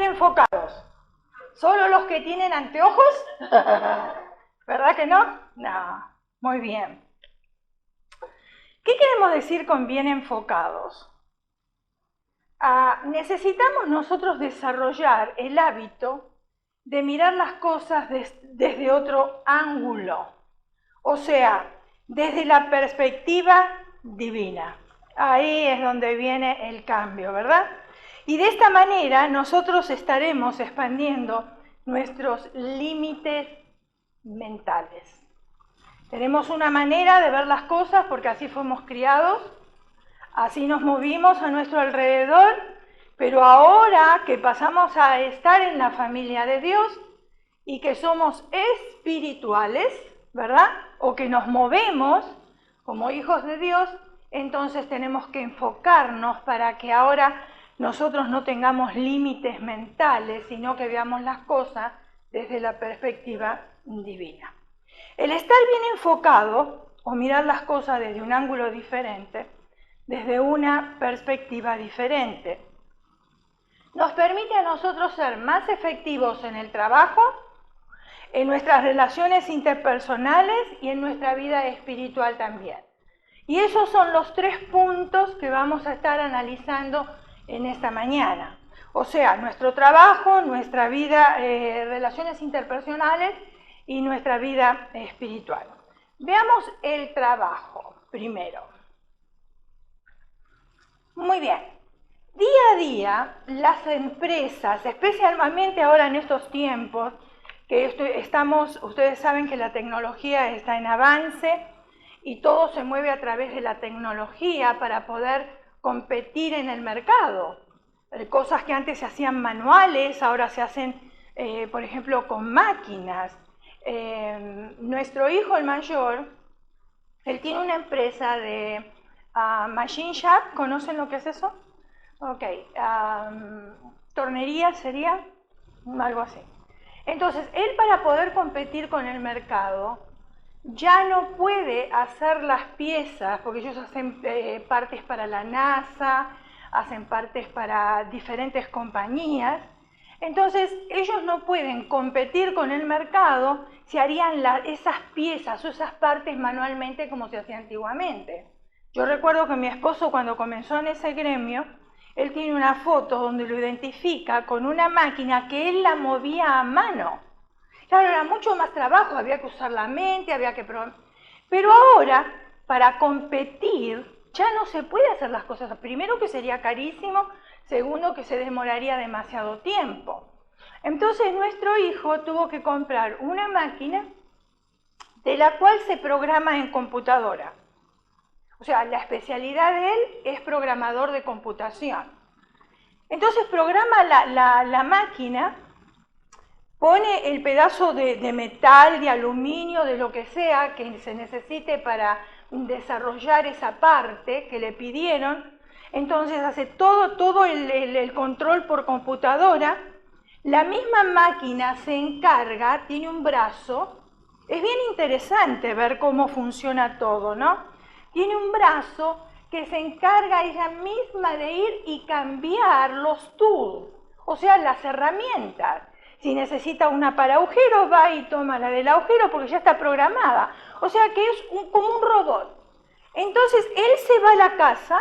bien enfocados? ¿Solo los que tienen anteojos? ¿Verdad que no? No, muy bien. ¿Qué queremos decir con bien enfocados? Necesitamos nosotros desarrollar el hábito de mirar las cosas desde otro ángulo, o sea, desde la perspectiva divina. Ahí es donde viene el cambio, ¿verdad? Y de esta manera nosotros estaremos expandiendo nuestros límites mentales. Tenemos una manera de ver las cosas porque así fuimos criados, así nos movimos a nuestro alrededor, pero ahora que pasamos a estar en la familia de Dios y que somos espirituales, ¿verdad? O que nos movemos como hijos de Dios, entonces tenemos que enfocarnos para que ahora nosotros no tengamos límites mentales, sino que veamos las cosas desde la perspectiva divina. El estar bien enfocado o mirar las cosas desde un ángulo diferente, desde una perspectiva diferente, nos permite a nosotros ser más efectivos en el trabajo, en nuestras relaciones interpersonales y en nuestra vida espiritual también. Y esos son los 3 puntos que vamos a estar analizando en esta mañana. O sea, nuestro trabajo, nuestra vida, relaciones interpersonales y nuestra vida espiritual. Veamos el trabajo primero. Muy bien. Día a día, las empresas, especialmente ahora en estos tiempos, que ustedes saben que la tecnología está en avance y todo se mueve a través de la tecnología para poder competir en el mercado. Cosas que antes se hacían manuales, ahora se hacen, por ejemplo, con máquinas. Nuestro hijo, el mayor, él tiene una empresa de machine shop, ¿conocen lo que es eso? Ok, tornería sería algo así. Entonces, él para poder competir con el mercado, ya no puede hacer las piezas, porque ellos hacen partes para la NASA, hacen partes para diferentes compañías. Entonces, ellos no pueden competir con el mercado si harían esas piezas o esas partes manualmente como se hacía antiguamente. Yo recuerdo que mi esposo, cuando comenzó en ese gremio, él tiene una foto donde lo identifica con una máquina que él la movía a mano. Claro, era mucho más trabajo, había que usar la mente, había que probar. Pero ahora, para competir, ya no se puede hacer las cosas. Primero, que sería carísimo. Segundo, que se demoraría demasiado tiempo. Entonces, nuestro hijo tuvo que comprar una máquina de la cual se programa en computadora. O sea, la especialidad de él es programador de computación. Entonces programa la máquina, pone el pedazo de metal, de aluminio, de lo que sea que se necesite para desarrollar esa parte que le pidieron. Entonces hace todo el control por computadora. La misma máquina se encarga, tiene un brazo. Es bien interesante ver cómo funciona todo, ¿no? Tiene un brazo que se encarga ella misma de ir y cambiar los tools, o sea, las herramientas. Si necesita una para agujeros, va y toma la del agujero porque ya está programada. O sea que es como un robot. Entonces, él se va a la casa,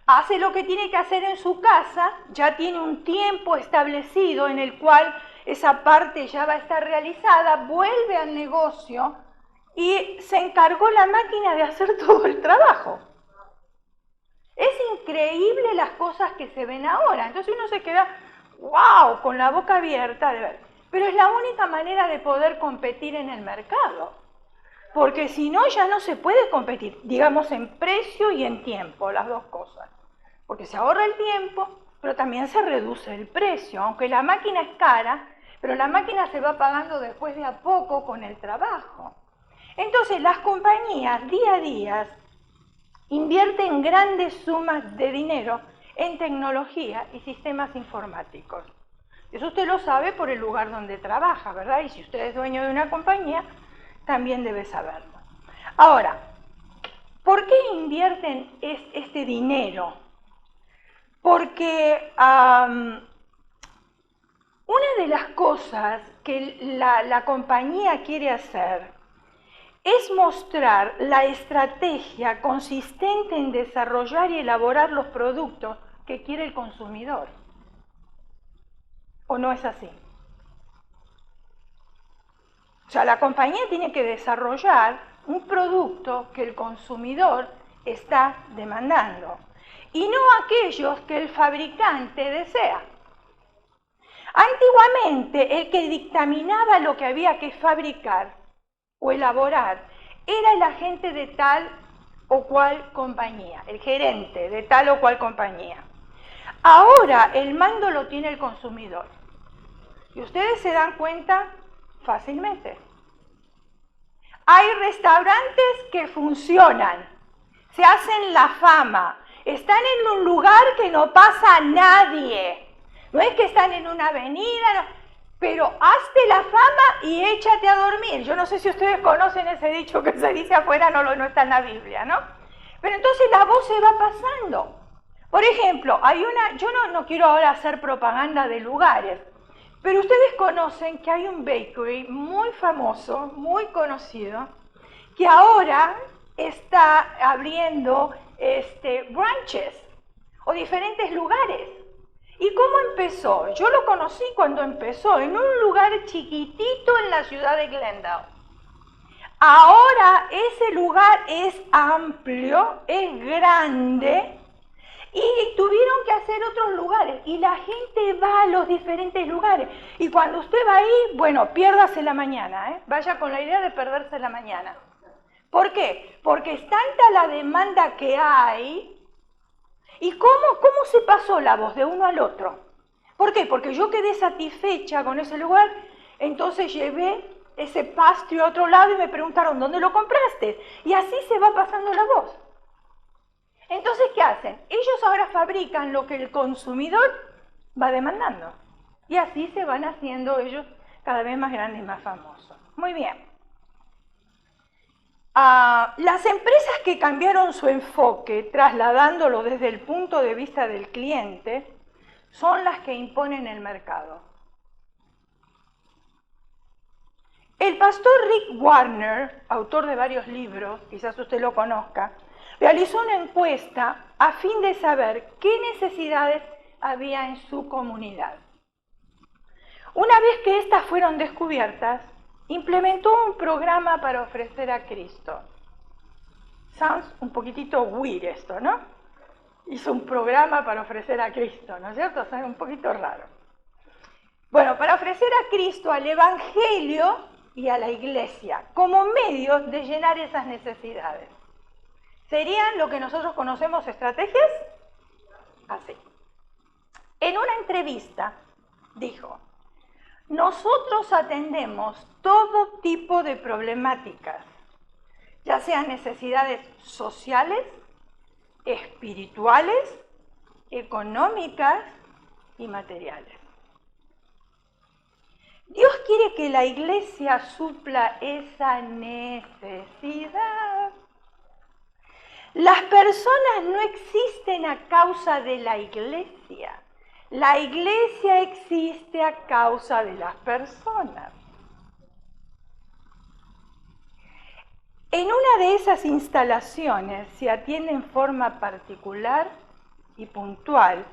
hace lo que tiene que hacer en su casa, ya tiene un tiempo establecido en el cual esa parte ya va a estar realizada, vuelve al negocio y se encargó la máquina de hacer todo el trabajo. Es increíble las cosas que se ven ahora. Entonces uno se queda, wow, con la boca abierta de ver. Pero es la única manera de poder competir en el mercado. Porque si no, ya no se puede competir, digamos, en precio y en tiempo, las dos cosas. Porque se ahorra el tiempo, pero también se reduce el precio. Aunque la máquina es cara, pero la máquina se va pagando después de a poco con el trabajo. Entonces, las compañías día a día invierten grandes sumas de dinero en tecnología y sistemas informáticos. Eso usted lo sabe por el lugar donde trabaja, ¿verdad? Y si usted es dueño de una compañía, también debe saberlo. Ahora, ¿por qué invierten este dinero? Porque de las cosas que la compañía quiere hacer es mostrar la estrategia consistente en desarrollar y elaborar los productos que quiere el consumidor. ¿O no es así? O sea, la compañía tiene que desarrollar un producto que el consumidor está demandando y no aquellos que el fabricante desea. Antiguamente, el que dictaminaba lo que había que fabricar o elaborar era el agente de tal o cual compañía, el gerente de tal o cual compañía. Ahora el mando lo tiene el consumidor. Y ustedes se dan cuenta fácilmente. Hay restaurantes que funcionan, se hacen la fama, están en un lugar que no pasa nadie. No es que están en una avenida, no, pero hazte la fama y échate a dormir. Yo no sé si ustedes conocen ese dicho que se dice afuera, no está en la Biblia, ¿no? Pero entonces la voz se va pasando. Por ejemplo, yo no quiero ahora hacer propaganda de lugares, pero ustedes conocen que hay un bakery muy famoso, muy conocido, que ahora está abriendo brunches o diferentes lugares. ¿Y cómo empezó? Yo lo conocí cuando empezó en un lugar chiquitito en la ciudad de Glendale. Ahora ese lugar es amplio, es grande, y tuvieron que hacer otros lugares, y la gente va a los diferentes lugares. Y cuando usted va ahí, bueno, piérdase la mañana, ¿eh? Vaya con la idea de perderse la mañana. ¿Por qué? Porque es tanta la demanda que hay. ¿Y cómo se pasó la voz de uno al otro? ¿Por qué? Porque yo quedé satisfecha con ese lugar, entonces llevé ese pastry a otro lado y me preguntaron, ¿dónde lo compraste? Y así se va pasando la voz. Entonces, ¿qué hacen? Ellos ahora fabrican lo que el consumidor va demandando. Y así se van haciendo ellos cada vez más grandes y más famosos. Muy bien. Las empresas que cambiaron su enfoque, trasladándolo desde el punto de vista del cliente, son las que imponen el mercado. El pastor Rick Warner, autor de varios libros, quizás usted lo conozca, realizó una encuesta a fin de saber qué necesidades había en su comunidad. Una vez que estas fueron descubiertas, implementó un programa para ofrecer a Cristo. Sounds un poquitito weird esto, ¿no? Hizo un programa para ofrecer a Cristo, ¿no es cierto? O sea, un poquito raro. Bueno, para ofrecer a Cristo, al Evangelio y a la Iglesia, como medios de llenar esas necesidades. ¿Serían lo que nosotros conocemos estrategias? Así. En una entrevista dijo, nosotros atendemos todo tipo de problemáticas, ya sean necesidades sociales, espirituales, económicas y materiales. Dios quiere que la Iglesia supla esa necesidad. Las personas no existen a causa de la Iglesia. La Iglesia existe a causa de las personas. En una de esas instalaciones se atiende en forma particular y puntual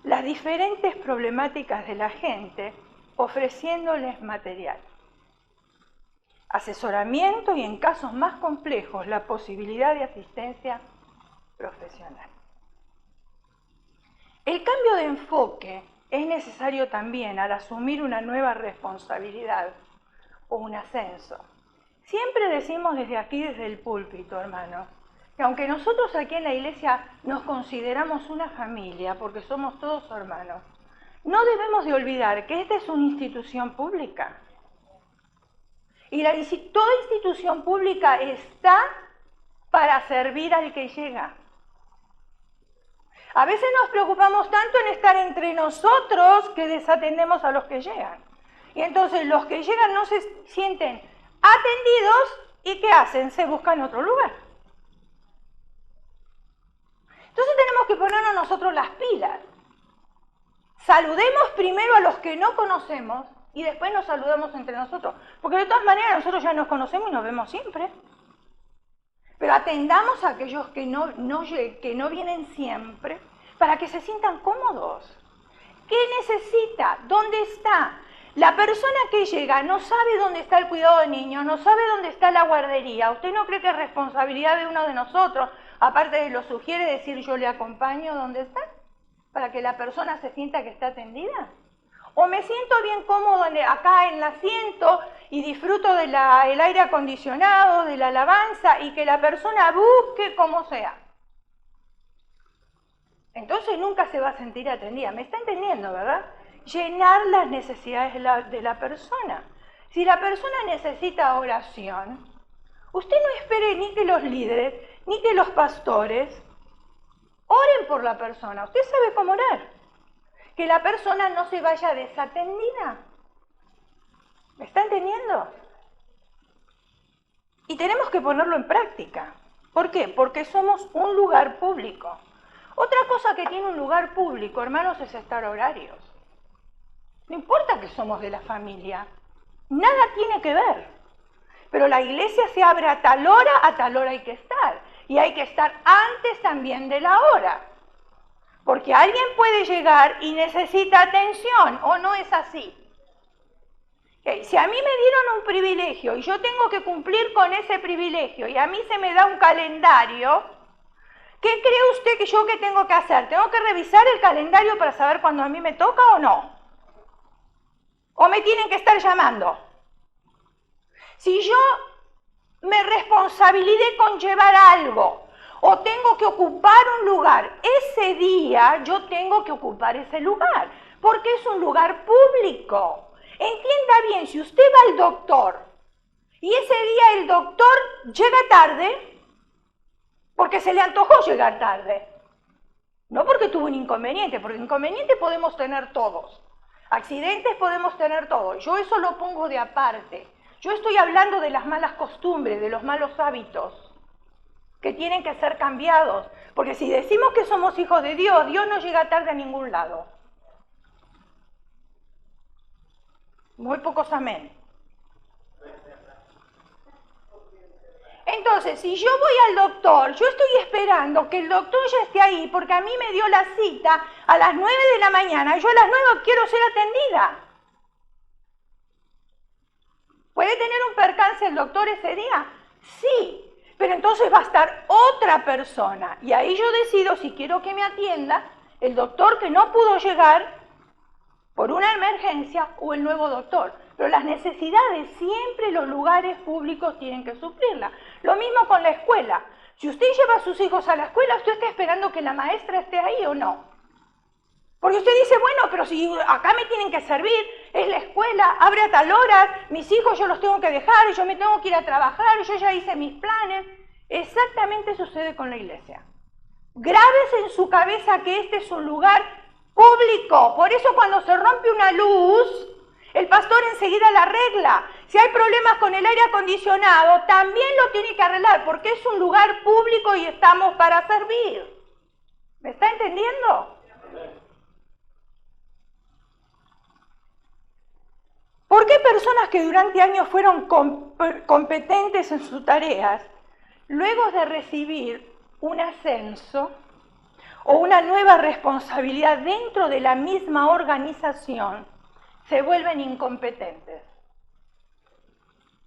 las diferentes problemáticas de la gente, ofreciéndoles material, asesoramiento y, en casos más complejos, la posibilidad de asistencia profesional. El cambio de enfoque es necesario también al asumir una nueva responsabilidad o un ascenso. Siempre decimos desde aquí, desde el púlpito, hermano, que aunque nosotros aquí en la iglesia nos consideramos una familia, porque somos todos hermanos, no debemos de olvidar que esta es una institución pública. Y toda institución pública está para servir al que llega. A veces nos preocupamos tanto en estar entre nosotros que desatendemos a los que llegan. Y entonces los que llegan no se sienten atendidos y ¿qué hacen? Se buscan otro lugar. Entonces tenemos que ponernos nosotros las pilas. Saludemos primero a los que no conocemos y después nos saludamos entre nosotros. Porque de todas maneras nosotros ya nos conocemos y nos vemos siempre. Pero atendamos a aquellos que no vienen siempre para que se sientan cómodos. ¿Qué necesita? ¿Dónde está? La persona que llega no sabe dónde está el cuidado de niños, no sabe dónde está la guardería. ¿Usted no cree que es responsabilidad de uno de nosotros, aparte de lo sugiere, decir yo le acompaño donde está? Para que la persona se sienta que está atendida. O me siento bien cómodo acá en el asiento y disfruto del aire acondicionado, de la alabanza y que la persona busque como sea. Entonces nunca se va a sentir atendida. ¿Me está entendiendo, verdad? Llenar las necesidades de la persona. Si la persona necesita oración, usted no espere ni que los líderes, ni que los pastores oren por la persona. Usted sabe cómo orar. Que la persona no se vaya desatendida. ¿Me está entendiendo? Y tenemos que ponerlo en práctica. ¿Por qué? Porque somos un lugar público. Otra cosa que tiene un lugar público, hermanos, es estar horarios. No importa que somos de la familia, nada tiene que ver. Pero la iglesia se abre a tal hora hay que estar. Y hay que estar antes también de la hora. Porque alguien puede llegar y necesita atención, ¿o no es así? Si a mí me dieron un privilegio y yo tengo que cumplir con ese privilegio y a mí se me da un calendario, ¿qué cree usted que yo qué tengo que hacer? ¿Tengo que revisar el calendario para saber cuándo a mí me toca o no? ¿O me tienen que estar llamando? Si yo me responsabilicé con llevar algo o tengo que ocupar un lugar, ese día yo tengo que ocupar ese lugar, porque es un lugar público. Entienda bien, si usted va al doctor y ese día el doctor llega tarde, porque se le antojó llegar tarde, no porque tuvo un inconveniente, porque inconveniente podemos tener todos, accidentes podemos tener todos, yo eso lo pongo de aparte. Yo estoy hablando de las malas costumbres, de los malos hábitos, que tienen que ser cambiados, porque si decimos que somos hijos de Dios, Dios no llega tarde a ningún lado. Muy pocos amén. Entonces, si yo voy al doctor, yo estoy esperando que el doctor ya esté ahí, porque a mí me dio la cita a las 9 de la mañana, y yo a las 9 quiero ser atendida. ¿Puede tener un percance el doctor ese día? Sí. Pero entonces va a estar otra persona y ahí yo decido si quiero que me atienda el doctor que no pudo llegar por una emergencia o el nuevo doctor. Pero las necesidades siempre los lugares públicos tienen que suplirlas. Lo mismo con la escuela. Si usted lleva a sus hijos a la escuela, ¿usted está esperando que la maestra esté ahí o no? Porque usted dice, bueno, pero si acá me tienen que servir, es la escuela, abre a tal hora, mis hijos yo los tengo que dejar, yo me tengo que ir a trabajar, yo ya hice mis planes. Exactamente sucede con la iglesia. Grábese en su cabeza que este es un lugar público. Por eso cuando se rompe una luz, el pastor enseguida la arregla. Si hay problemas con el aire acondicionado, también lo tiene que arreglar, porque es un lugar público y estamos para servir. ¿Me está entendiendo? ¿Por qué personas que durante años fueron competentes en sus tareas, luego de recibir un ascenso o una nueva responsabilidad dentro de la misma organización, se vuelven incompetentes?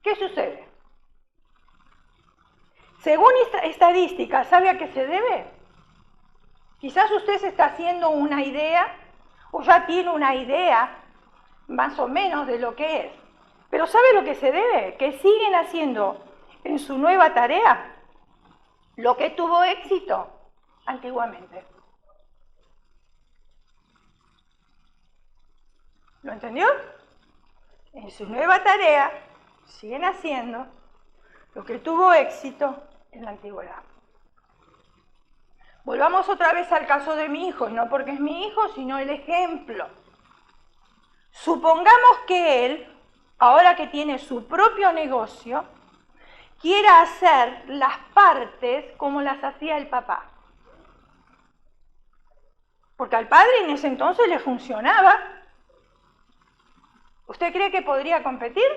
¿Qué sucede? Según estadísticas, ¿sabe a qué se debe? Quizás usted se está haciendo una idea o ya tiene una idea más o menos de lo que es. Pero ¿sabe lo que se debe? Que siguen haciendo en su nueva tarea lo que tuvo éxito antiguamente. ¿Lo entendió? En su nueva tarea siguen haciendo lo que tuvo éxito en la antigüedad. Volvamos otra vez al caso de mi hijo, no porque es mi hijo, sino el ejemplo. Supongamos que él, ahora que tiene su propio negocio, quiera hacer las partes como las hacía el papá. Porque al padre en ese entonces le funcionaba. ¿Usted cree que podría competir?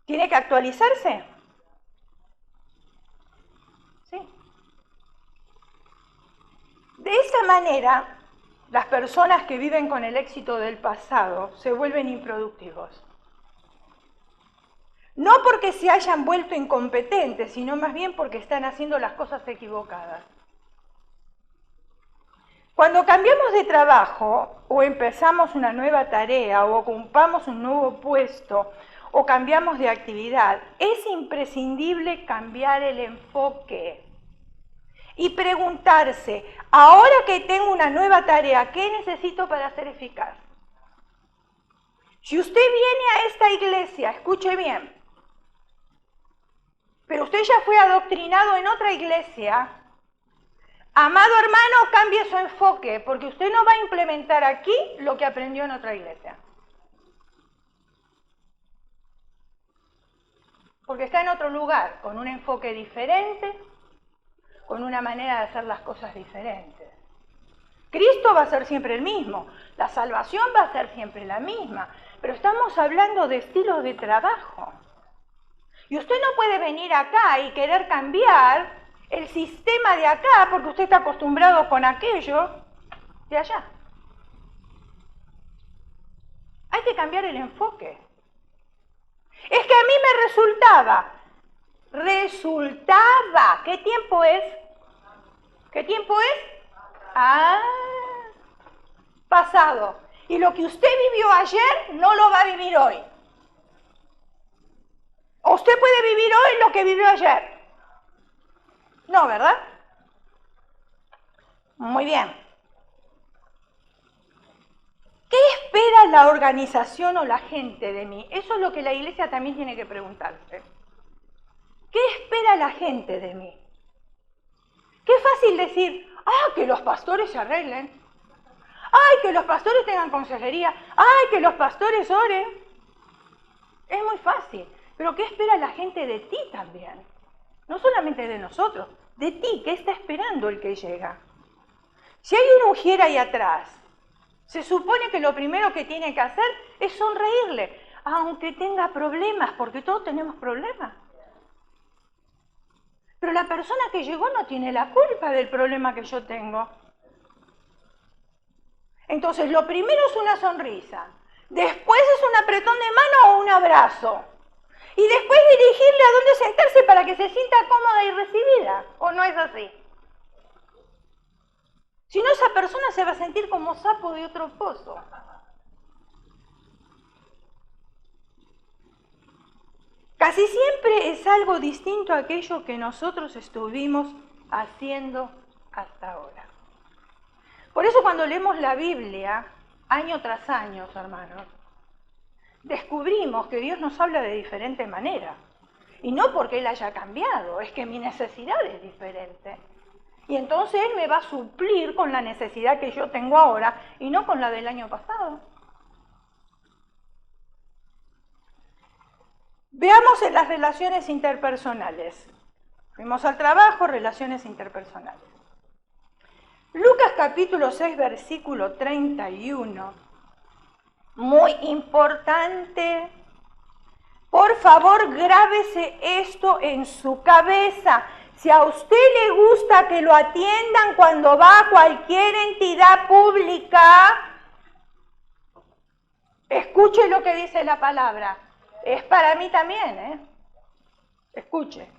¿Tiene que actualizarse? Sí. De esa manera, las personas que viven con el éxito del pasado se vuelven improductivos. No porque se hayan vuelto incompetentes, sino más bien porque están haciendo las cosas equivocadas. Cuando cambiamos de trabajo o empezamos una nueva tarea o ocupamos un nuevo puesto o cambiamos de actividad, es imprescindible cambiar el enfoque y preguntarse, ahora que tengo una nueva tarea, ¿qué necesito para ser eficaz? Si usted viene a esta iglesia, escuche bien, pero usted ya fue adoctrinado en otra iglesia, amado hermano, cambie su enfoque, porque usted no va a implementar aquí lo que aprendió en otra iglesia. Porque está en otro lugar, con un enfoque diferente, con una manera de hacer las cosas diferentes. Cristo va a ser siempre el mismo, la salvación va a ser siempre la misma, pero estamos hablando de estilos de trabajo. Y usted no puede venir acá y querer cambiar el sistema de acá porque usted está acostumbrado con aquello de allá. Hay que cambiar el enfoque. Es que a mí me resultaba, ¿qué tiempo es? ¿Qué tiempo es? Ah, pasado. Y lo que usted vivió ayer no lo va a vivir hoy. ¿O usted puede vivir hoy lo que vivió ayer? No, ¿verdad? Muy bien. ¿Qué espera la organización o la gente de mí? Eso es lo que la iglesia también tiene que preguntarse. ¿Qué espera la gente de mí? Qué fácil decir, que los pastores se arreglen. Que los pastores tengan consejería. Que los pastores oren. Es muy fácil. Pero ¿qué espera la gente de ti también? No solamente de nosotros, de ti, ¿qué está esperando el que llega? Si hay una mujer ahí atrás, se supone que lo primero que tiene que hacer es sonreírle, aunque tenga problemas, porque todos tenemos problemas. Pero la persona que llegó no tiene la culpa del problema que yo tengo. Entonces, lo primero es una sonrisa, después es un apretón de mano o un abrazo. Y después dirigirle a dónde sentarse para que se sienta cómoda y recibida. ¿O no es así? Si no, esa persona se va a sentir como sapo de otro pozo. Casi siempre es algo distinto a aquello que nosotros estuvimos haciendo hasta ahora. Por eso cuando leemos la Biblia, año tras año, hermanos, descubrimos que Dios nos habla de diferente manera. Y no porque Él haya cambiado, es que mi necesidad es diferente. Y entonces Él me va a suplir con la necesidad que yo tengo ahora y no con la del año pasado. Veamos en las relaciones interpersonales. Fuimos al trabajo, relaciones interpersonales. Lucas capítulo 6, versículo 31. Muy importante. Por favor, grábese esto en su cabeza. Si a usted le gusta que lo atiendan cuando va a cualquier entidad pública, escuche lo que dice la palabra. Es para mí también, ¿eh? Escuche.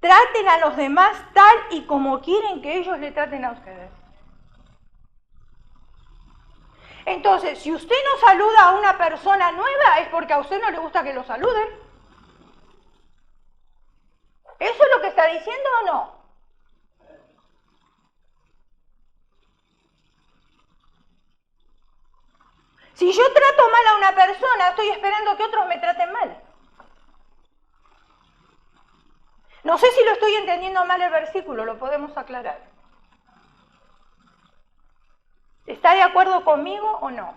Traten a los demás tal y como quieren que ellos le traten a ustedes. Entonces, si usted no saluda a una persona nueva, es porque a usted no le gusta que lo saluden. ¿Eso es lo que está diciendo o no? Si yo trato mal a una persona, estoy esperando que otros me traten mal. No sé si lo estoy entendiendo mal el versículo, lo podemos aclarar. ¿Está de acuerdo conmigo o no?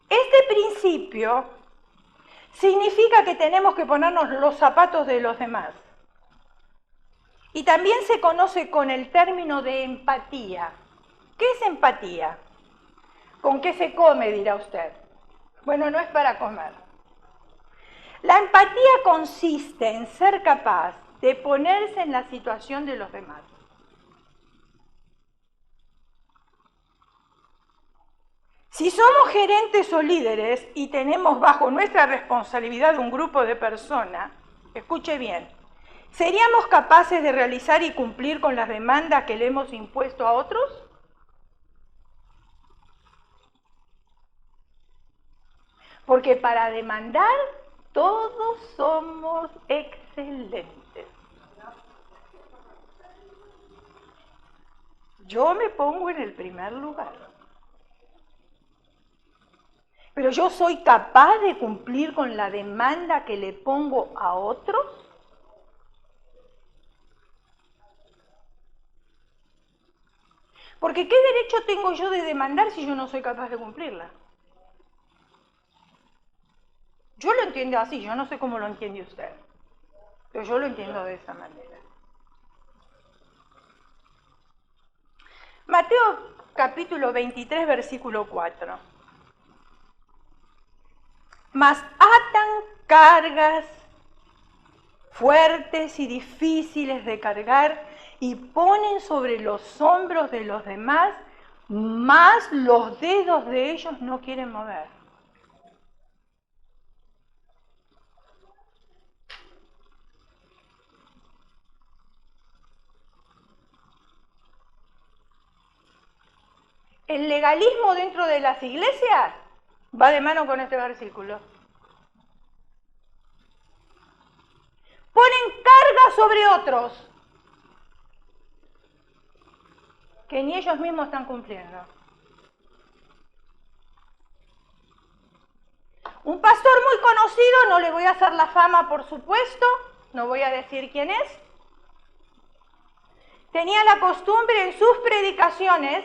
Este principio significa que tenemos que ponernos los zapatos de los demás. y también se conoce con el término de empatía. ¿Qué es empatía? ¿Con qué se come, dirá usted? Bueno, no es para comer. La empatía consiste en ser capaz de ponerse en la situación de los demás. Si somos gerentes o líderes y tenemos bajo nuestra responsabilidad un grupo de personas, escuche bien, ¿seríamos capaces de realizar y cumplir con las demandas que le hemos impuesto a otros? Porque para demandar todos somos excelentes. Yo me pongo en el primer lugar. Pero yo soy capaz de cumplir con la demanda que le pongo a otros. Porque ¿qué derecho tengo yo de demandar si yo no soy capaz de cumplirla? Yo lo entiendo así, yo no sé cómo lo entiende usted, pero yo lo entiendo de esa manera. Mateo capítulo 23, versículo 4. Mas atan cargas fuertes y difíciles de cargar y ponen sobre los hombros de los demás, mas los dedos de ellos no quieren mover. El legalismo dentro de las iglesias va de mano con este versículo. Ponen carga sobre otros que ni ellos mismos están cumpliendo. Un pastor muy conocido, no le voy a hacer la fama por supuesto, no voy a decir quién es, tenía la costumbre en sus predicaciones,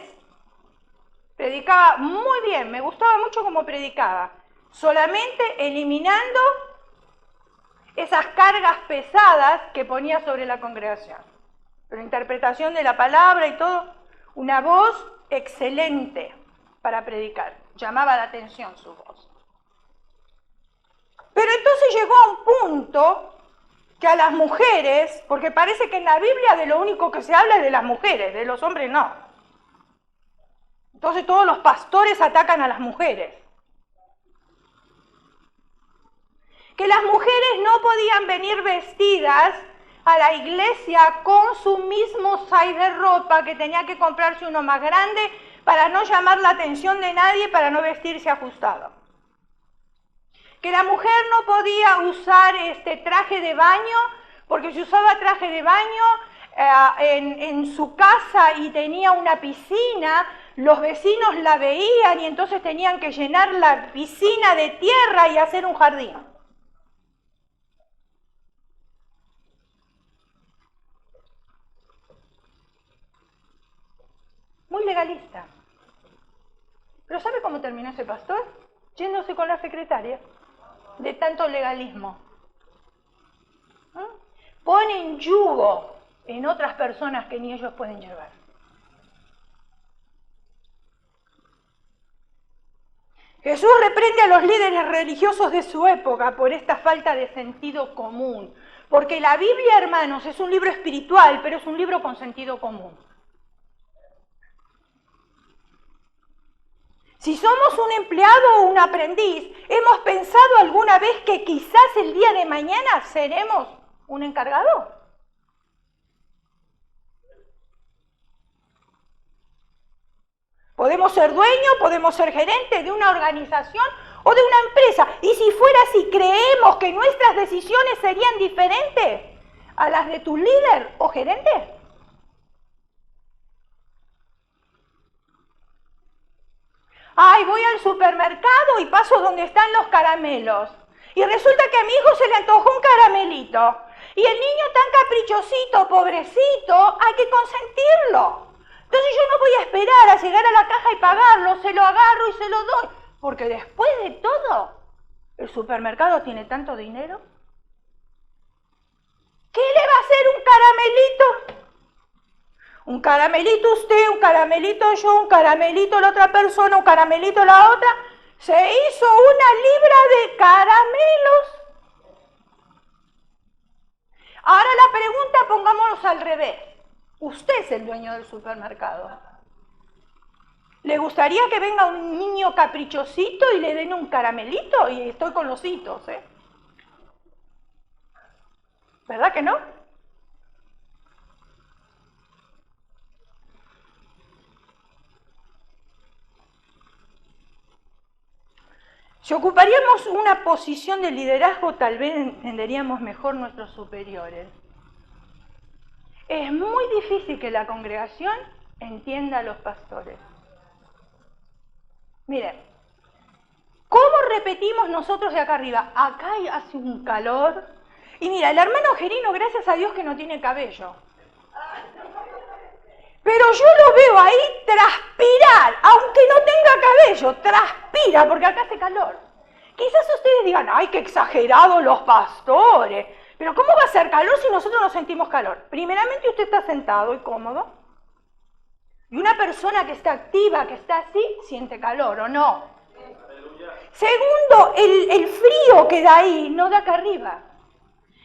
predicaba muy bien, me gustaba mucho cómo predicaba, solamente eliminando esas cargas pesadas que ponía sobre la congregación. Pero interpretación de la palabra y todo, una voz excelente para predicar, llamaba la atención su voz. Pero entonces llegó a un punto que a las mujeres, porque parece que en la Biblia de lo único que se habla es de las mujeres, de los hombres no. Entonces todos los pastores atacan a las mujeres. Que las mujeres no podían venir vestidas a la iglesia con su mismo size de ropa, que tenía que comprarse uno más grande para no llamar la atención de nadie, para no vestirse ajustado. Que la mujer no podía usar traje de baño, porque si usaba traje de baño en su casa y tenía una piscina, los vecinos la veían y entonces tenían que llenar la piscina de tierra y hacer un jardín. Muy legalista. Pero ¿sabe cómo terminó ese pastor? Yéndose con la secretaria, de tanto legalismo. Ponen yugo en otras personas que ni ellos pueden llevar. Jesús reprende a los líderes religiosos de su época por esta falta de sentido común. Porque la Biblia, hermanos, es un libro espiritual, pero es un libro con sentido común. Si somos un empleado o un aprendiz, ¿hemos pensado alguna vez que quizás el día de mañana seremos un encargado? Podemos ser dueños, podemos ser gerentes de una organización o de una empresa. Y si fuera así, ¿creemos que nuestras decisiones serían diferentes a las de tu líder o gerente? Ay, voy al supermercado y paso donde están los caramelos. Y resulta que a mi hijo se le antojó un caramelito. Y el niño tan caprichosito, pobrecito, hay que consentirlo. Entonces yo no voy a esperar a llegar a la caja y pagarlo, se lo agarro y se lo doy. Porque después de todo, ¿el supermercado tiene tanto dinero? ¿Qué le va a hacer un caramelito? Un caramelito usted, un caramelito yo, un caramelito la otra persona, un caramelito la otra. Se hizo una libra de caramelos. Ahora la pregunta pongámonos al revés. Usted es el dueño del supermercado. ¿Le gustaría que venga un niño caprichosito y le den un caramelito? Y estoy con los hitos, ¿eh? ¿Verdad que no? Si ocuparíamos una posición de liderazgo, tal vez entenderíamos mejor nuestros superiores. Es muy difícil que la congregación entienda a los pastores. Miren, ¿cómo repetimos nosotros de acá arriba? Acá hace un calor. Y mira, el hermano Gerino, gracias a Dios que no tiene cabello. Pero yo lo veo ahí transpirar, aunque no tenga cabello, transpira, porque acá hace calor. Quizás ustedes digan, ¡ay, qué exagerados los pastores! Pero ¿cómo va a hacer calor si nosotros no sentimos calor? Primeramente usted está sentado y cómodo. Y una persona que está activa, que está así, siente calor, ¿o no? Segundo, el frío que da ahí no da acá arriba.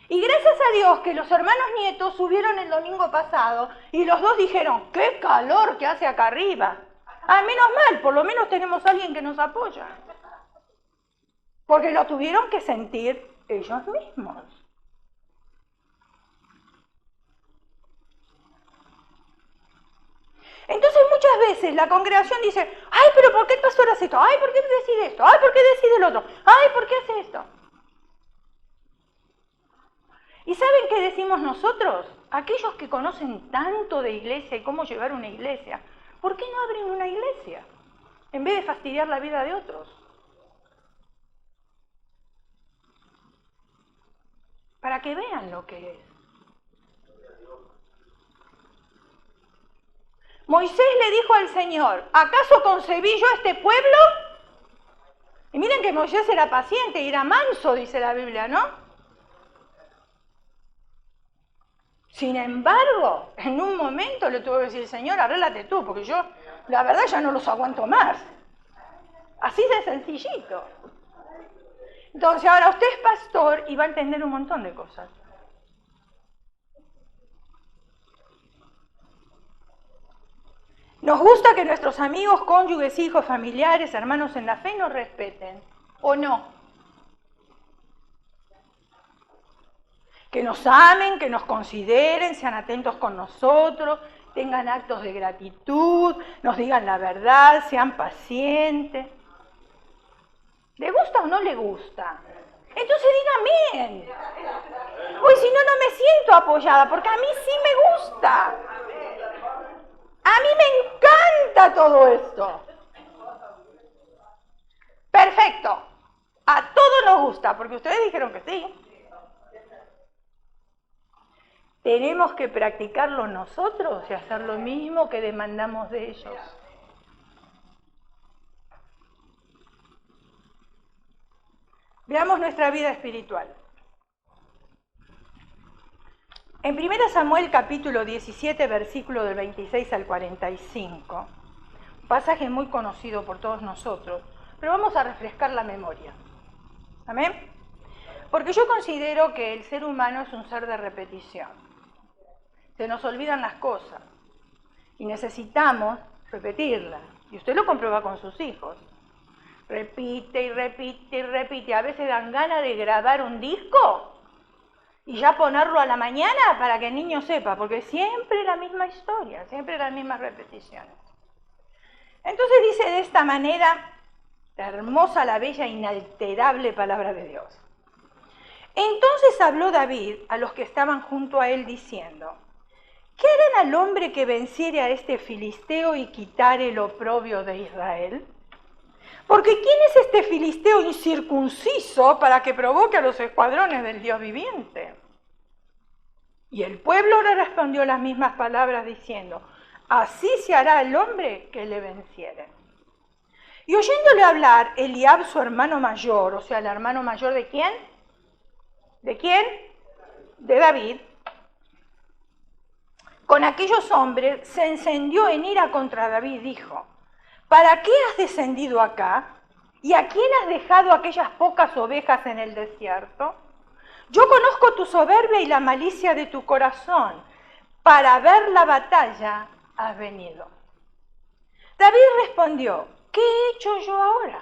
Y gracias a Dios que los hermanos nietos subieron el domingo pasado y los dos dijeron, ¡qué calor que hace acá arriba! Ah, menos mal, por lo menos tenemos a alguien que nos apoya. Porque lo tuvieron que sentir ellos mismos. Entonces muchas veces la congregación dice, ¡ay, pero por qué el pastor hace esto! ¡Ay, por qué decide esto! ¡Ay, por qué decide el otro! ¡Ay, por qué hace esto! ¿Y saben qué decimos nosotros? Aquellos que conocen tanto de iglesia y cómo llevar una iglesia, ¿por qué no abren una iglesia? En vez de fastidiar la vida de otros. Para que vean lo que es. Moisés le dijo al Señor, ¿acaso concebí yo a este pueblo? Y miren que Moisés era paciente y era manso, dice la Biblia, ¿no? Sin embargo, en un momento le tuvo que decir, Señor, arréglate tú, porque yo, la verdad, ya no los aguanto más. Así de sencillito. Entonces, ahora usted es pastor y va a entender un montón de cosas. Nos gusta que nuestros amigos, cónyuges, hijos, familiares, hermanos en la fe nos respeten, ¿o no? Que nos amen, que nos consideren, sean atentos con nosotros, tengan actos de gratitud, nos digan la verdad, sean pacientes. ¿Le gusta o no le gusta? Entonces diga amén. Uy, si no, no me siento apoyada, porque a mí sí me gusta. A mí me encanta todo esto. Perfecto. A todos nos gusta, porque ustedes dijeron que sí. Tenemos que practicarlo nosotros y hacer lo mismo que demandamos de ellos. Veamos nuestra vida espiritual. En 1 Samuel capítulo 17, versículo del 26 al 45, un pasaje muy conocido por todos nosotros, pero vamos a refrescar la memoria. ¿Amén? Porque yo considero que el ser humano es un ser de repetición. Se nos olvidan las cosas y necesitamos repetirlas. Y usted lo comprueba con sus hijos. Repite y repite y repite. A veces dan ganas de grabar un disco y ya ponerlo a la mañana para que el niño sepa, porque siempre la misma historia, siempre las mismas repeticiones. Entonces dice de esta manera, la hermosa, la bella, inalterable palabra de Dios. Entonces habló David a los que estaban junto a él diciendo, ¿qué harán al hombre que venciere a este filisteo y quitare el oprobio de Israel? Porque ¿quién es este filisteo incircunciso para que provoque a los escuadrones del Dios viviente? Y el pueblo le respondió las mismas palabras diciendo, así se hará al hombre que le venciere. Y oyéndole hablar, Eliab, su hermano mayor, o sea, el hermano mayor ¿de quién? ¿De quién? De David, con aquellos hombres, se encendió en ira contra David, dijo: ¿para qué has descendido acá? ¿Y a quién has dejado aquellas pocas ovejas en el desierto? Yo conozco tu soberbia y la malicia de tu corazón. Para ver la batalla has venido. David respondió: ¿qué he hecho yo ahora?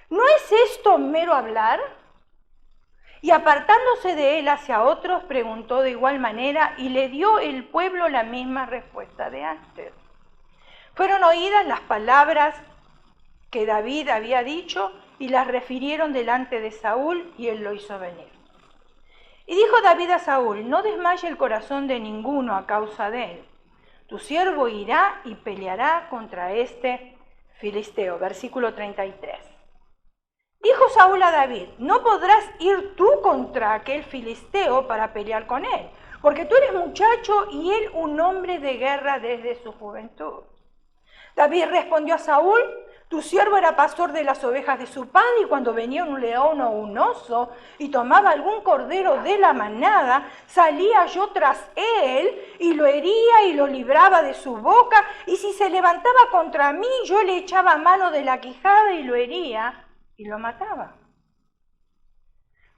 ¿No es esto mero hablar? Y apartándose de él hacia otros, preguntó de igual manera, y le dio el pueblo la misma respuesta de antes. Fueron oídas las palabras que David había dicho y las refirieron delante de Saúl, y él lo hizo venir. Y dijo David a Saúl: no desmaye el corazón de ninguno a causa de él. Tu siervo irá y peleará contra este filisteo. Versículo 33. Dijo Saúl a David: no podrás ir tú contra aquel filisteo para pelear con él, porque tú eres muchacho y él un hombre de guerra desde su juventud. David respondió a Saúl: tu siervo era pastor de las ovejas de su padre, y cuando venía un león o un oso y tomaba algún cordero de la manada, salía yo tras él y lo hería y lo libraba de su boca, y si se levantaba contra mí, yo le echaba mano de la quijada y lo hería y lo mataba.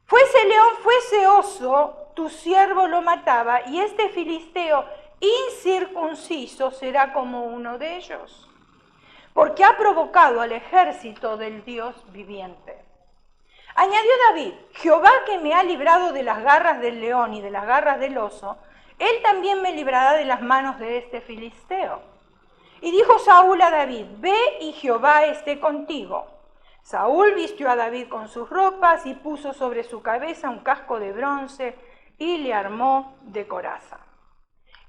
Fuese león, fuese oso, tu siervo lo mataba, y este filisteo incircunciso será como uno de ellos, porque ha provocado al ejército del Dios viviente. Añadió David: Jehová, que me ha librado de las garras del león y de las garras del oso, él también me librará de las manos de este filisteo. Y dijo Saúl a David: ve y Jehová esté contigo. Saúl vistió a David con sus ropas y puso sobre su cabeza un casco de bronce y le armó de coraza.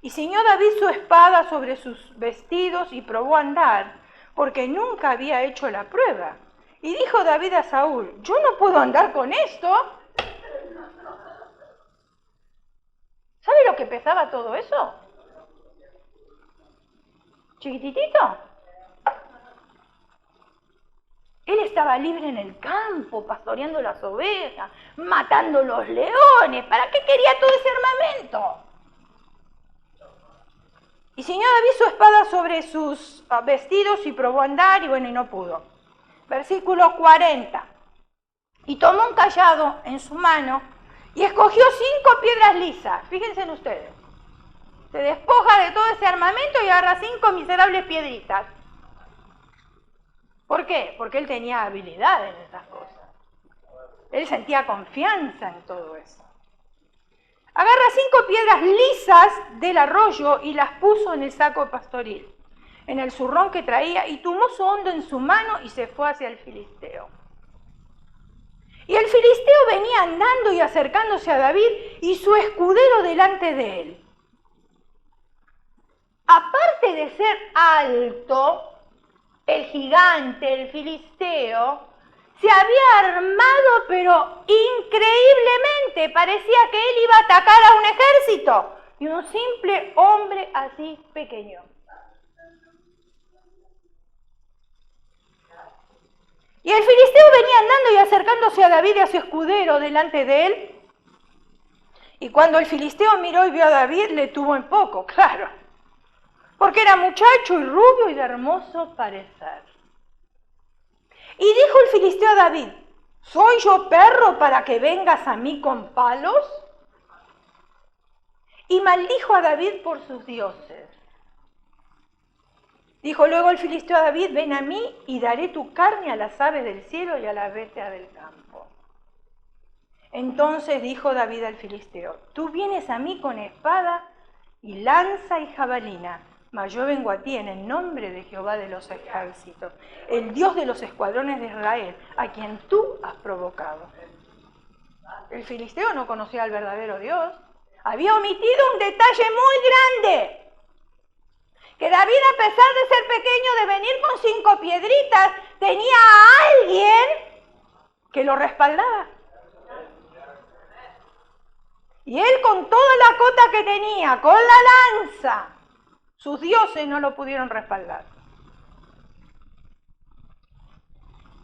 Y ciñó David su espada sobre sus vestidos y probó a andar, porque nunca había hecho la prueba. Y dijo David a Saúl: yo no puedo andar con esto. ¿Sabe lo que pesaba todo eso? Chiquititito. Él estaba libre en el campo, pastoreando las ovejas, matando los leones. ¿Para qué quería todo ese armamento? Y ciñó David su espada sobre sus vestidos y probó a andar, y no pudo. Versículo 40. Y tomó un cayado en su mano y escogió 5 piedras lisas. Fíjense en ustedes. Se despoja de todo ese armamento y agarra 5 miserables piedritas. ¿Por qué? Porque él tenía habilidad en esas cosas. Él sentía confianza en todo eso. Agarra 5 piedras lisas del arroyo y las puso en el saco pastoril, en el zurrón que traía, y tomó su hondo en su mano y se fue hacia el filisteo. Y el filisteo venía andando y acercándose a David y su escudero delante de él. Aparte de ser alto, el gigante, el filisteo, se había armado, pero increíblemente. Parecía que él iba a atacar a un ejército, y un simple hombre así pequeño. Y el filisteo venía andando y acercándose a David y a su escudero delante de él. Y cuando el filisteo miró y vio a David, le tuvo en poco, claro, porque era muchacho y rubio y de hermoso parecer. Y dijo el filisteo a David: ¿soy yo perro para que vengas a mí con palos? Y maldijo a David por sus dioses. Dijo luego el filisteo a David: ven a mí y daré tu carne a las aves del cielo y a las bestias del campo. Entonces dijo David al filisteo: tú vienes a mí con espada y lanza y jabalina, mas yo vengo a ti en el nombre de Jehová de los ejércitos, el Dios de los escuadrones de Israel, a quien tú has provocado. El filisteo no conocía al verdadero Dios. Había omitido un detalle muy grande. Que David, a pesar de ser pequeño, de venir con 5 piedritas, tenía a alguien que lo respaldaba. Y él, con toda la cota que tenía, con la lanza, sus dioses no lo pudieron respaldar.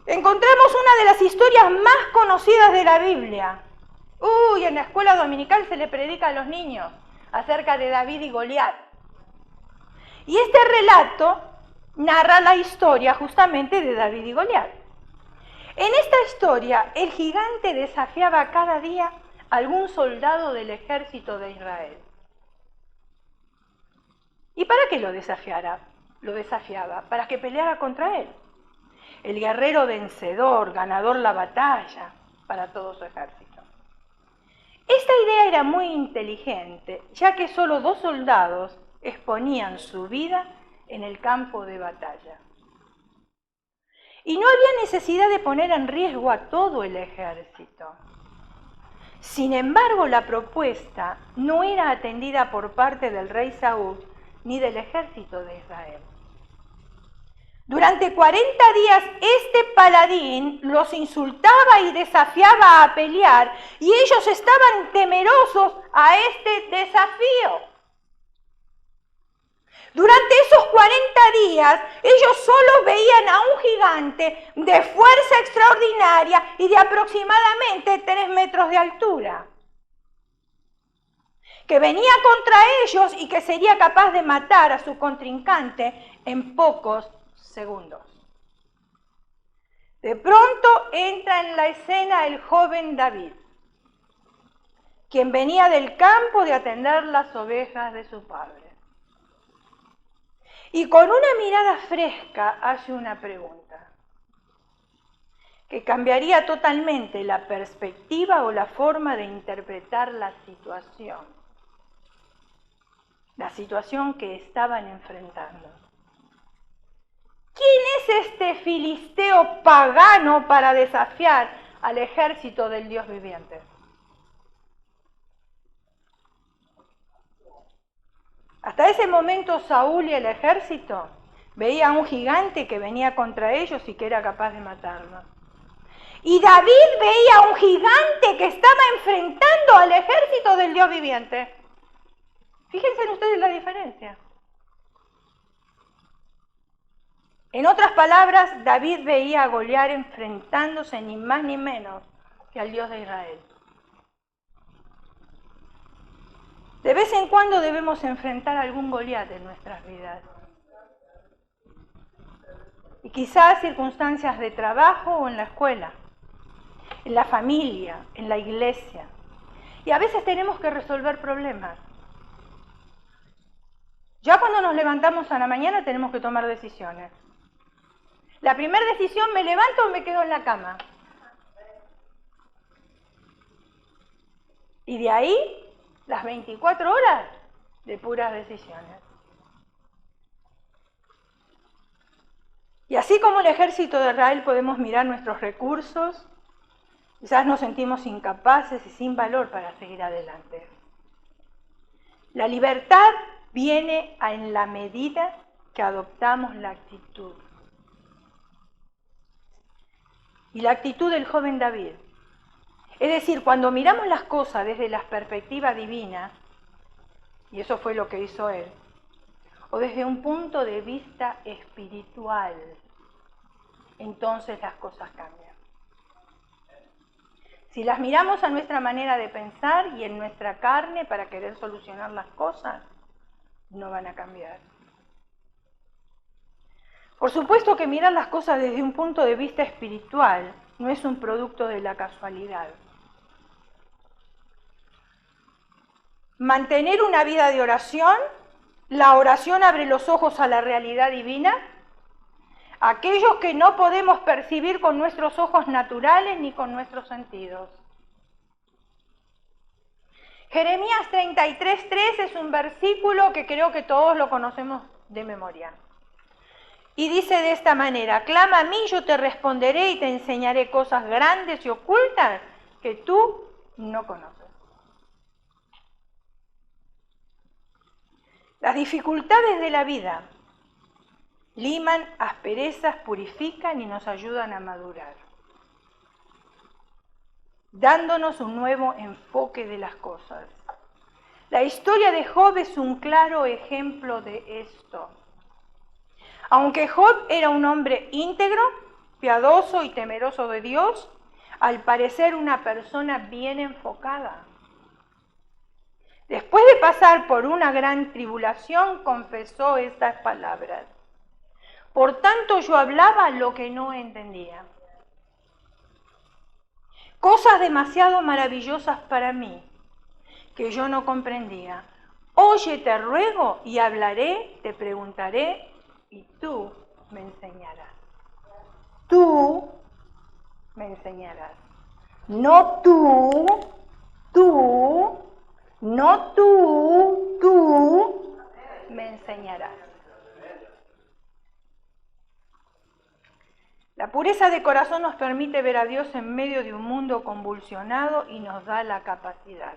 Encontramos una de las historias más conocidas de la Biblia. En la escuela dominical se le predica a los niños acerca de David y Goliat. Y este relato narra la historia justamente de David y Goliat. En esta historia, el gigante desafiaba cada día a algún soldado del ejército de Israel. ¿Y para qué lo desafiaba? Para que peleara contra él. El guerrero vencedor, ganador la batalla para todo su ejército. Esta idea era muy inteligente, ya que solo 2 soldados exponían su vida en el campo de batalla. Y no había necesidad de poner en riesgo a todo el ejército. Sin embargo, la propuesta no era atendida por parte del rey Saúl ni del ejército de Israel. Durante 40 días este paladín los insultaba y desafiaba a pelear, y ellos estaban temerosos a este desafío. Durante esos 40 días, ellos solo veían a un gigante de fuerza extraordinaria y de aproximadamente 3 metros de altura, que venía contra ellos y que sería capaz de matar a su contrincante en pocos segundos. De pronto entra en la escena el joven David, quien venía del campo de atender las ovejas de su padre. Y con una mirada fresca hace una pregunta que cambiaría totalmente la perspectiva o la forma de interpretar la situación que estaban enfrentando. ¿Quién es este filisteo pagano para desafiar al ejército del Dios viviente? Hasta ese momento Saúl y el ejército veían a un gigante que venía contra ellos y que era capaz de matarlos. Y David veía a un gigante que estaba enfrentando al ejército del Dios viviente. Fíjense en ustedes la diferencia. En otras palabras, David veía a Goliat enfrentándose ni más ni menos que al Dios de Israel. De vez en cuando debemos enfrentar algún Goliat en nuestras vidas. Y quizás circunstancias de trabajo o en la escuela, en la familia, en la iglesia. Y a veces tenemos que resolver problemas. Ya cuando nos levantamos a la mañana tenemos que tomar decisiones. La primera decisión, ¿me levanto o me quedo en la cama? Y de ahí, las 24 horas de puras decisiones. Y así como el ejército de Israel podemos mirar nuestros recursos, quizás nos sentimos incapaces y sin valor para seguir adelante. La libertad viene en la medida que adoptamos la actitud. Y la actitud del joven David. Es decir, cuando miramos las cosas desde la perspectiva divina, y eso fue lo que hizo él, o desde un punto de vista espiritual, entonces las cosas cambian. Si las miramos a nuestra manera de pensar y en nuestra carne para querer solucionar las cosas, no van a cambiar. Por supuesto que mirar las cosas desde un punto de vista espiritual no es un producto de la casualidad. Mantener una vida de oración, la oración abre los ojos a la realidad divina, aquellos que no podemos percibir con nuestros ojos naturales ni con nuestros sentidos. Jeremías 33:3 es un versículo que creo que todos lo conocemos de memoria. Y dice de esta manera: clama a mí, yo te responderé y te enseñaré cosas grandes y ocultas que tú no conoces. Las dificultades de la vida liman asperezas, purifican y nos ayudan a madurar, dándonos un nuevo enfoque de las cosas. La historia de Job es un claro ejemplo de esto. Aunque Job era un hombre íntegro, piadoso y temeroso de Dios, al parecer una persona bien enfocada. Después de pasar por una gran tribulación, confesó estas palabras. Por tanto, yo hablaba lo que no entendía. Cosas demasiado maravillosas para mí, que yo no comprendía. Oye, te ruego, y hablaré, te preguntaré, y tú me enseñarás. Tú me enseñarás. No tú, no tú me enseñarás. La pureza de corazón nos permite ver a Dios en medio de un mundo convulsionado y nos da la capacidad.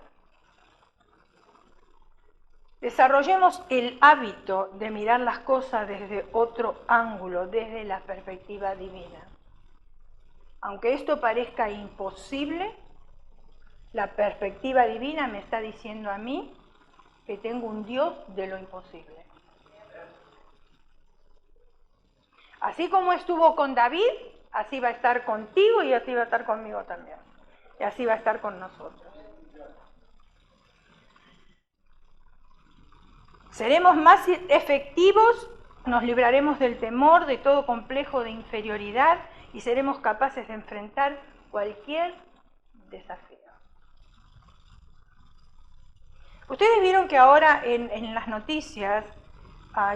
Desarrollemos el hábito de mirar las cosas desde otro ángulo, desde la perspectiva divina. Aunque esto parezca imposible, la perspectiva divina me está diciendo a mí que tengo un Dios de lo imposible. Así como estuvo con David, así va a estar contigo y así va a estar conmigo también. Y así va a estar con nosotros. Seremos más efectivos, nos libraremos del temor, de todo complejo de inferioridad y seremos capaces de enfrentar cualquier desafío. Ustedes vieron que ahora en las noticias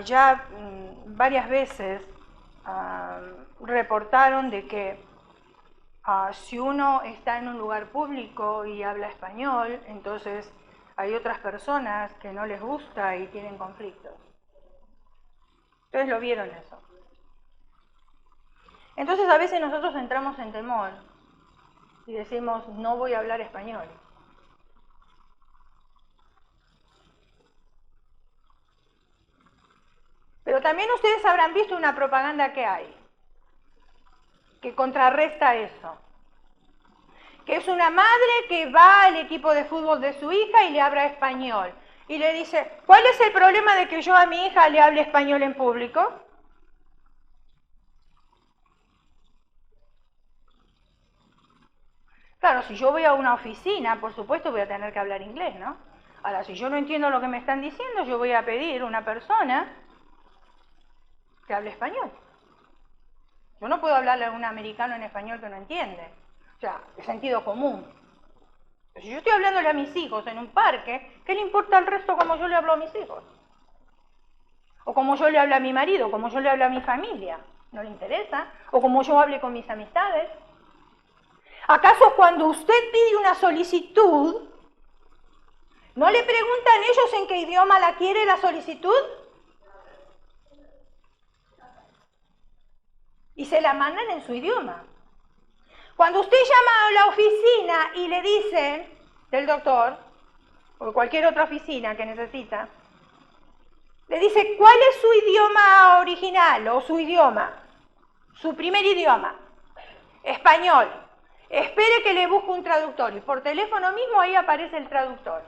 ya varias veces reportaron de que si uno está en un lugar público y habla español, entonces hay otras personas que no les gusta y tienen conflictos. Ustedes lo vieron eso. Entonces a veces nosotros entramos en temor y decimos, no voy a hablar español. Pero también ustedes habrán visto una propaganda que hay, que contrarresta eso. Que es una madre que va al equipo de fútbol de su hija y le habla español. Y le dice, ¿cuál es el problema de que yo a mi hija le hable español en público? Claro, si yo voy a una oficina, por supuesto voy a tener que hablar inglés, ¿no? Ahora, si yo no entiendo lo que me están diciendo, yo voy a pedir una persona que hable español. Yo no puedo hablarle a un americano en español que no entiende. O sea, de sentido común. Pero si yo estoy hablándole a mis hijos en un parque, ¿qué le importa al resto cómo yo le hablo a mis hijos? O como yo le hablo a mi marido, como yo le hablo a mi familia. ¿No le interesa? O como yo hable con mis amistades. ¿Acaso cuando usted pide una solicitud, no le preguntan ellos en qué idioma la quiere la solicitud? Y se la mandan en su idioma. Cuando usted llama a la oficina y le dicen, del doctor, o cualquier otra oficina que necesita, le dice, ¿cuál es su idioma original o su idioma? Su primer idioma. Español. Espere que le busque un traductor. Y por teléfono mismo ahí aparece el traductor.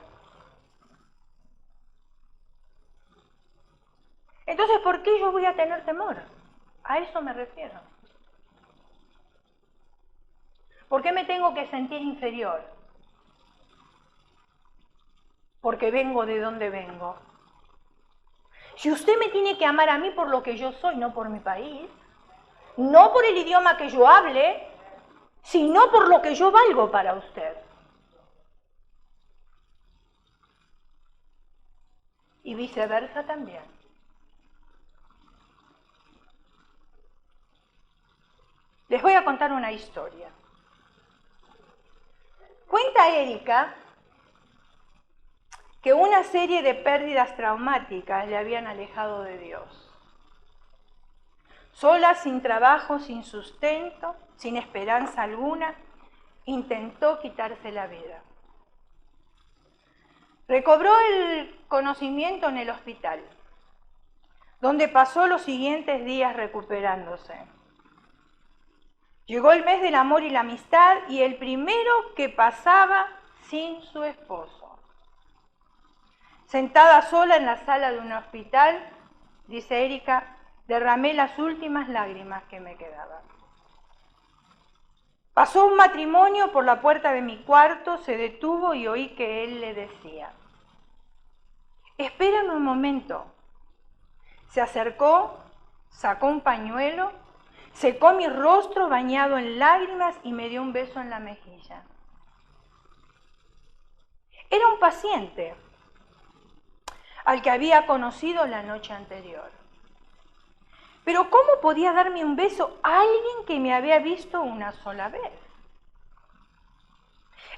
Entonces, ¿por qué yo voy a tener temor? A eso me refiero. ¿Por qué me tengo que sentir inferior? Porque vengo de donde vengo. Si usted me tiene que amar a mí por lo que yo soy, no por mi país, no por el idioma que yo hable, sino por lo que yo valgo para usted. Y viceversa también. Les voy a contar una historia. Cuenta Erika que una serie de pérdidas traumáticas le habían alejado de Dios. Sola, sin trabajo, sin sustento, sin esperanza alguna, intentó quitarse la vida. Recobró el conocimiento en el hospital, donde pasó los siguientes días recuperándose. Llegó el mes del amor y la amistad y el primero que pasaba sin su esposo. Sentada sola en la sala de un hospital, dice Erika, derramé las últimas lágrimas que me quedaban. Pasó un matrimonio por la puerta de mi cuarto, se detuvo y oí que él le decía, Espérame un momento. Se acercó, sacó un pañuelo, secó mi rostro bañado en lágrimas y me dio un beso en la mejilla. Era un paciente al que había conocido la noche anterior. Pero ¿cómo podía darme un beso a alguien que me había visto una sola vez?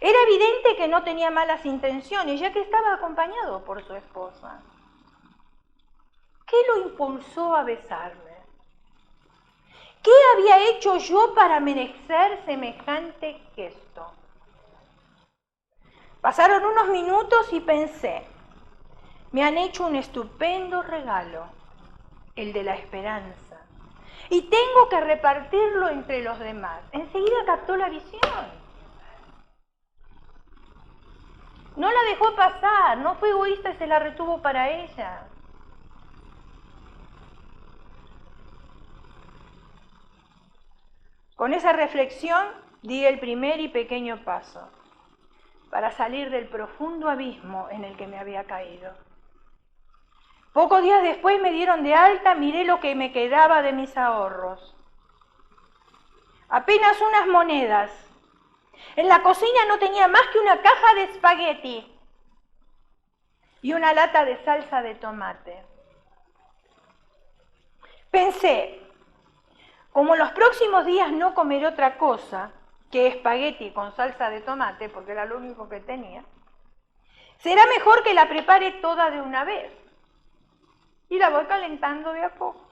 Era evidente que no tenía malas intenciones, ya que estaba acompañado por su esposa. ¿Qué lo impulsó a besarme? ¿Qué había hecho yo para merecer semejante gesto? Pasaron unos minutos y pensé, me han hecho un estupendo regalo, el de la esperanza, y tengo que repartirlo entre los demás. Enseguida captó la visión. No la dejó pasar, no fue egoísta y se la retuvo para ella. Con esa reflexión di el primer y pequeño paso para salir del profundo abismo en el que me había caído. Pocos días después me dieron de alta, miré lo que me quedaba de mis ahorros. Apenas unas monedas. En la cocina no tenía más que una caja de espagueti y una lata de salsa de tomate. Pensé, como en los próximos días no comeré otra cosa que espagueti con salsa de tomate, porque era lo único que tenía, será mejor que la prepare toda de una vez. Y la voy calentando de a poco.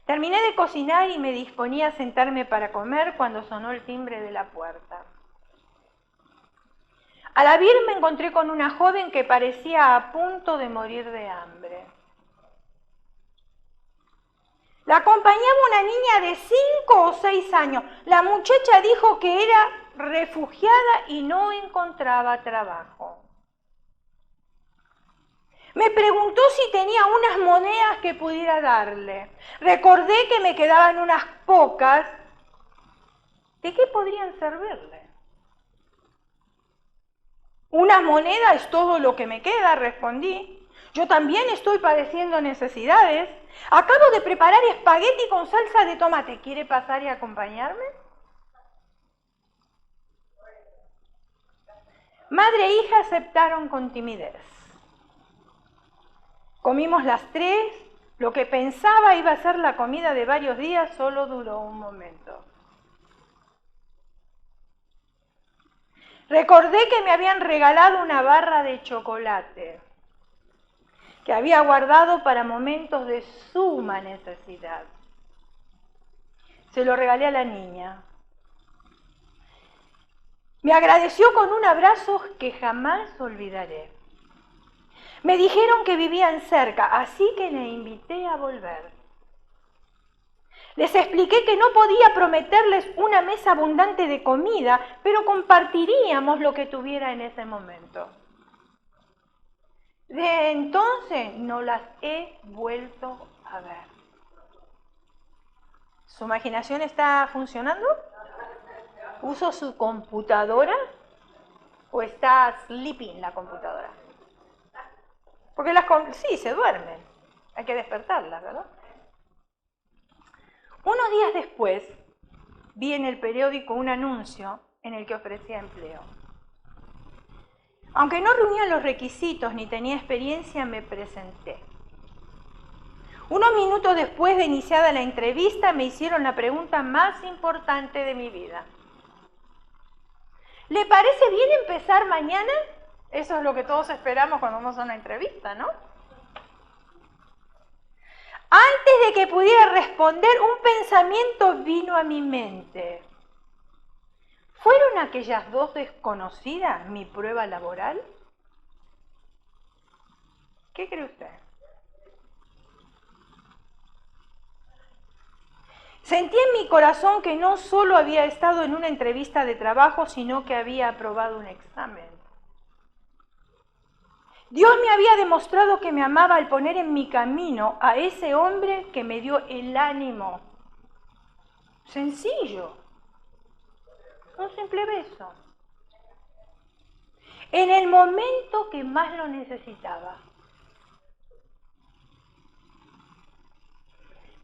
Terminé de cocinar y me disponía a sentarme para comer cuando sonó el timbre de la puerta. Al abrir me encontré con una joven que parecía a punto de morir de hambre. La acompañaba una niña de 5 o 6 años. La muchacha dijo que era refugiada y no encontraba trabajo. Me preguntó si tenía unas monedas que pudiera darle. Recordé que me quedaban unas pocas. ¿De qué podrían servirle? Unas monedas es todo lo que me queda, respondí. Yo también estoy padeciendo necesidades. Acabo de preparar espagueti con salsa de tomate. ¿Quiere pasar y acompañarme? Madre e hija aceptaron con timidez. Comimos las tres. Lo que pensaba iba a ser la comida de varios días solo duró un momento. Recordé que me habían regalado una barra de chocolate que había guardado para momentos de suma necesidad. Se lo regalé a la niña. Me agradeció con un abrazo que jamás olvidaré. Me dijeron que vivían cerca, así que le invité a volver. Les expliqué que no podía prometerles una mesa abundante de comida, pero compartiríamos lo que tuviera en ese momento. De entonces no las he vuelto a ver. ¿Su imaginación está funcionando? ¿Uso su computadora o está sleeping la computadora? Porque sí, se duermen. Hay que despertarlas, ¿verdad? Unos días después vi en el periódico un anuncio en el que ofrecía empleo. Aunque no reunía los requisitos ni tenía experiencia, me presenté. Unos minutos después de iniciada la entrevista, me hicieron la pregunta más importante de mi vida. ¿Le parece bien empezar mañana? Eso es lo que todos esperamos cuando vamos a una entrevista, ¿no? Antes de que pudiera responder, un pensamiento vino a mi mente. ¿Fueron aquellas dos desconocidas mi prueba laboral? ¿Qué cree usted? Sentí en mi corazón que no solo había estado en una entrevista de trabajo, sino que había aprobado un examen. Dios me había demostrado que me amaba al poner en mi camino a ese hombre que me dio el ánimo. Sencillo. Un simple beso. en el momento que más lo necesitaba.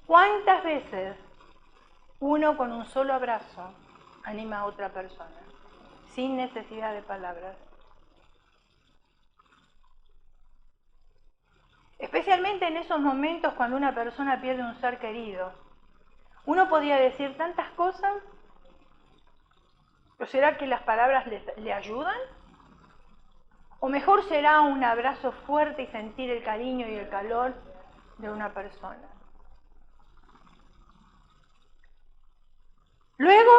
¿Cuántas veces uno con un solo abrazo anima a otra persona, sin necesidad de palabras? Especialmente en esos momentos cuando una persona pierde un ser querido. Uno podría decir tantas cosas, ¿o será que las palabras le ayudan? ¿O mejor será un abrazo fuerte y sentir el cariño y el calor de una persona? Luego,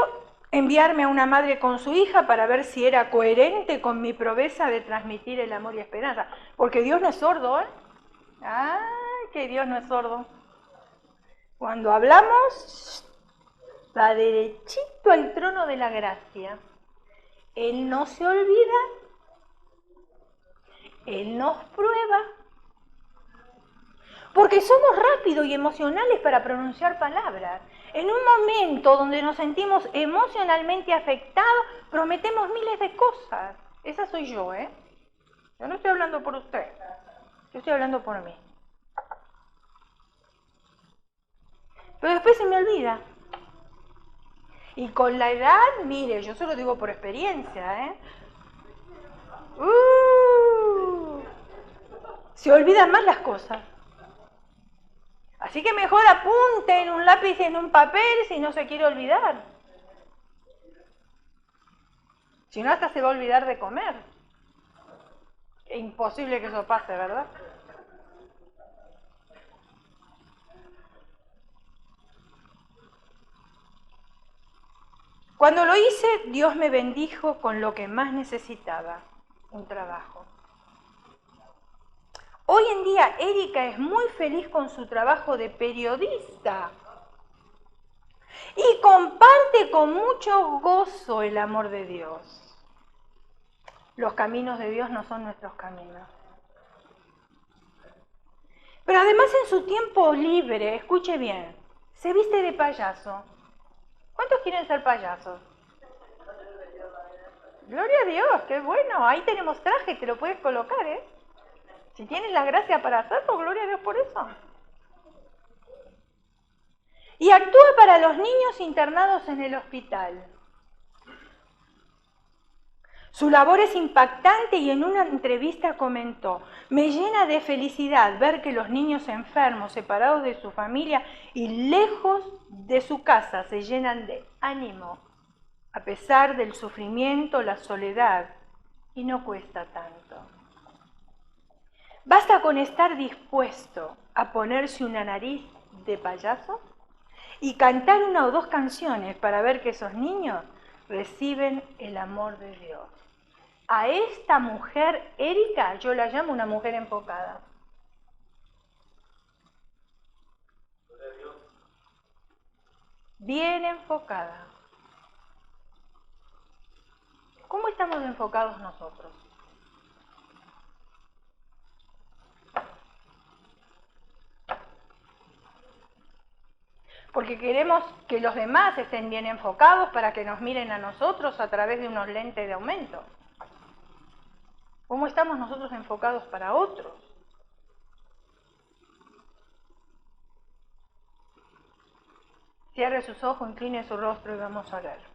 enviarme a una madre con su hija para ver si era coherente con mi promesa de transmitir el amor y esperanza. Porque Dios no es sordo, ¿eh? ¡Ay, que Dios no es sordo! Cuando hablamos, va derechito al trono de la gracia. Él no se olvida, Él nos prueba, porque somos rápidos y emocionales para pronunciar palabras. En un momento donde nos sentimos emocionalmente afectados, prometemos miles de cosas. Esa soy yo, ¿eh? Yo no estoy hablando por usted, yo estoy hablando por mí. Pero después se me olvida. Y con la edad, mire, yo se lo digo por experiencia, ¿eh? Se olvidan más las cosas. Así que mejor apunte en un lápiz y en un papel si no se quiere olvidar. Si no, hasta se va a olvidar de comer. Es imposible que eso pase, ¿verdad? Cuando lo hice, Dios me bendijo con lo que más necesitaba, un trabajo. Hoy en día, Erika es muy feliz con su trabajo de periodista y comparte con mucho gozo el amor de Dios. Los caminos de Dios no son nuestros caminos. Pero además en su tiempo libre, escuche bien, se viste de payaso. ¿Cuántos quieren ser payasos? Gloria a Dios, qué bueno, ahí tenemos traje, te lo puedes colocar, ¿eh? Si tienes la gracia para hacerlo, gloria a Dios por eso. Y actúa para los niños internados en el hospital. Su labor es impactante y en una entrevista comentó: me llena de felicidad ver que los niños enfermos, separados de su familia y lejos de su casa, se llenan de ánimo, a pesar del sufrimiento, la soledad, y no cuesta tanto. Basta con estar dispuesto a ponerse una nariz de payaso y cantar una o dos canciones para ver que esos niños reciben el amor de Dios. A esta mujer, Erika, yo la llamo una mujer enfocada. Bien enfocada. ¿Cómo estamos enfocados nosotros? Porque queremos que los demás estén bien enfocados para que nos miren a nosotros a través de unos lentes de aumento. ¿Cómo estamos nosotros enfocados para otros? Cierre sus ojos, incline su rostro y vamos a orar.